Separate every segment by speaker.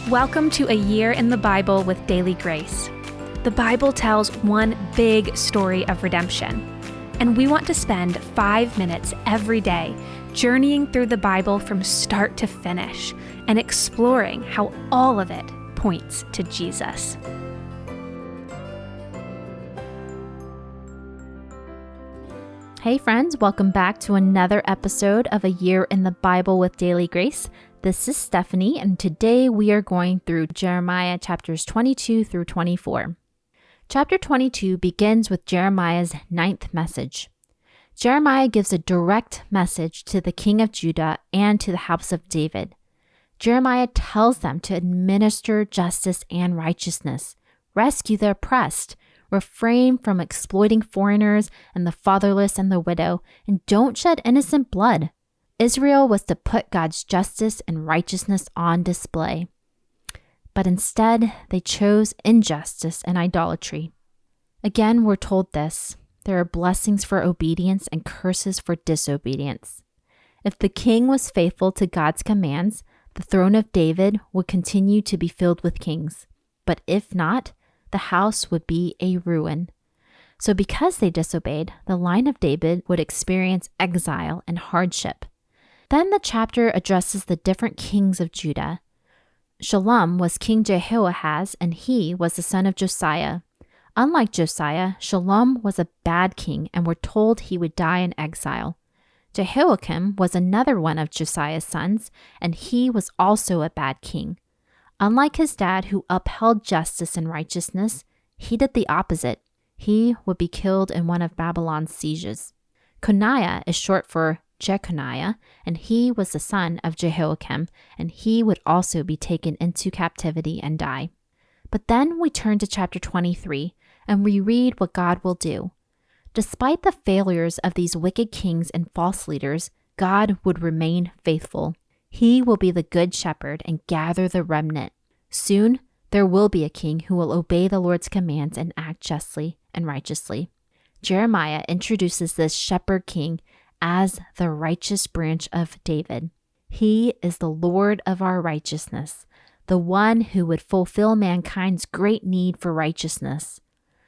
Speaker 1: Welcome to A Year in the Bible with Daily Grace. The Bible tells one big story of redemption, and we want to spend 5 minutes every day journeying through the Bible from start to finish and exploring how all of it points to Jesus.
Speaker 2: Hey friends, welcome back to another episode of A Year in the Bible with Daily Grace. This is Stephanie, and today we are going through Jeremiah chapters 22 through 24. Chapter 22 begins with Jeremiah's 9th message. Jeremiah gives a direct message to the king of Judah and to the house of David. Jeremiah tells them to administer justice and righteousness, rescue the oppressed, refrain from exploiting foreigners and the fatherless and the widow, and don't shed innocent blood. Israel was to put God's justice and righteousness on display. But instead, they chose injustice and idolatry. Again, we're told this: there are blessings for obedience and curses for disobedience. If the king was faithful to God's commands, the throne of David would continue to be filled with kings. But if not, the house would be a ruin. So because they disobeyed, the line of David would experience exile and hardship. Then the chapter addresses the different kings of Judah. Shallum was King Jehoahaz, and he was the son of Josiah. Unlike Josiah, Shallum was a bad king, and we're told he would die in exile. Jehoiakim was another one of Josiah's sons, and he was also a bad king. Unlike his dad, who upheld justice and righteousness, he did the opposite. He would be killed in one of Babylon's sieges. Coniah is short for Jeconiah, and he was the son of Jehoiakim, and he would also be taken into captivity and die. But then we turn to chapter 23, and we read what God will do. Despite the failures of these wicked kings and false leaders, God would remain faithful. He will be the good shepherd and gather the remnant. Soon, there will be a king who will obey the Lord's commands and act justly and righteously. Jeremiah introduces this shepherd king as the righteous branch of David. He is the Lord of our righteousness, the one who would fulfill mankind's great need for righteousness.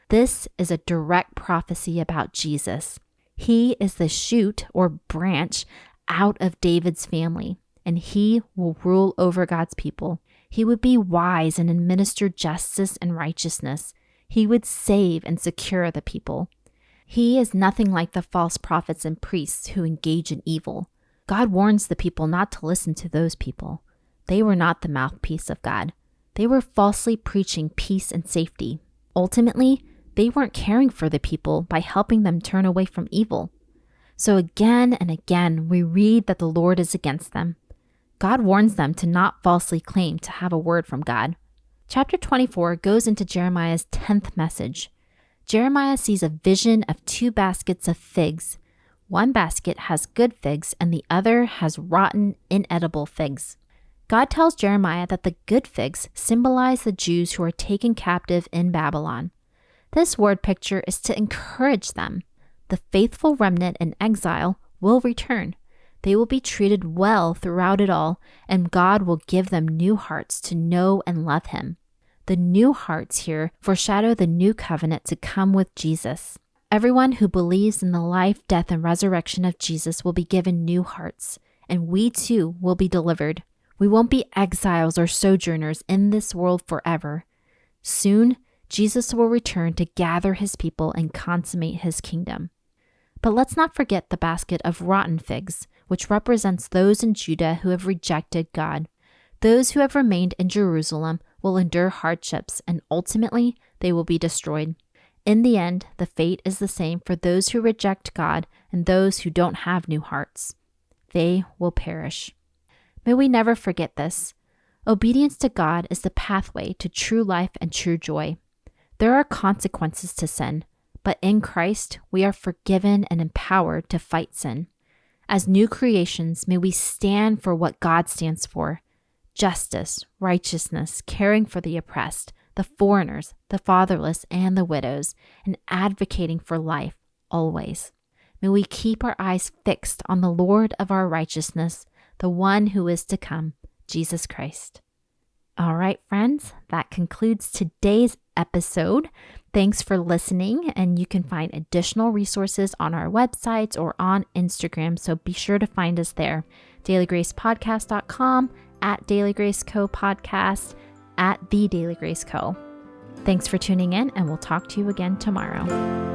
Speaker 2: This is a direct prophecy about Jesus. He is the shoot or branch out of David's family, and he will rule over God's people. He would be wise and administer justice and righteousness. He would save and secure the people. He is nothing like the false prophets and priests who engage in evil. God warns the people not to listen to those people. They were not the mouthpiece of God. They were falsely preaching peace and safety. Ultimately, they weren't caring for the people by helping them turn away from evil. So again and again, we read that the Lord is against them. God warns them to not falsely claim to have a word from God. Chapter 24 goes into Jeremiah's 10th message. Jeremiah sees a vision of 2 baskets of figs. One basket has good figs and the other has rotten, inedible figs. God tells Jeremiah that the good figs symbolize the Jews who are taken captive in Babylon. This word picture is to encourage them. The faithful remnant in exile will return. They will be treated well throughout it all, and God will give them new hearts to know and love Him. The new hearts here foreshadow the new covenant to come with Jesus. Everyone who believes in the life, death, and resurrection of Jesus will be given new hearts, and we too will be delivered. We won't be exiles or sojourners in this world forever. Soon, Jesus will return to gather His people and consummate His kingdom. But let's not forget the basket of rotten figs, which represents those in Judah who have rejected God. Those who have remained in Jerusalem will endure hardships, and ultimately they will be destroyed. In the end, the fate is the same for those who reject God and those who don't have new hearts. They will perish. May we never forget this. Obedience to God is the pathway to true life and true joy. There are consequences to sin, but in Christ we are forgiven and empowered to fight sin. As new creations, may we stand for what God stands for: justice, righteousness, caring for the oppressed, the foreigners, the fatherless, and the widows, and advocating for life always. May we keep our eyes fixed on the Lord of our righteousness, the one who is to come, Jesus Christ. All right, friends, that concludes today's episode. Thanks for listening, and you can find additional resources on our websites or on Instagram, so be sure to find us there. dailygracepodcast.com, at Daily Grace Co Podcast, at The Daily Grace Co. Thanks for tuning in, and we'll talk to you again tomorrow.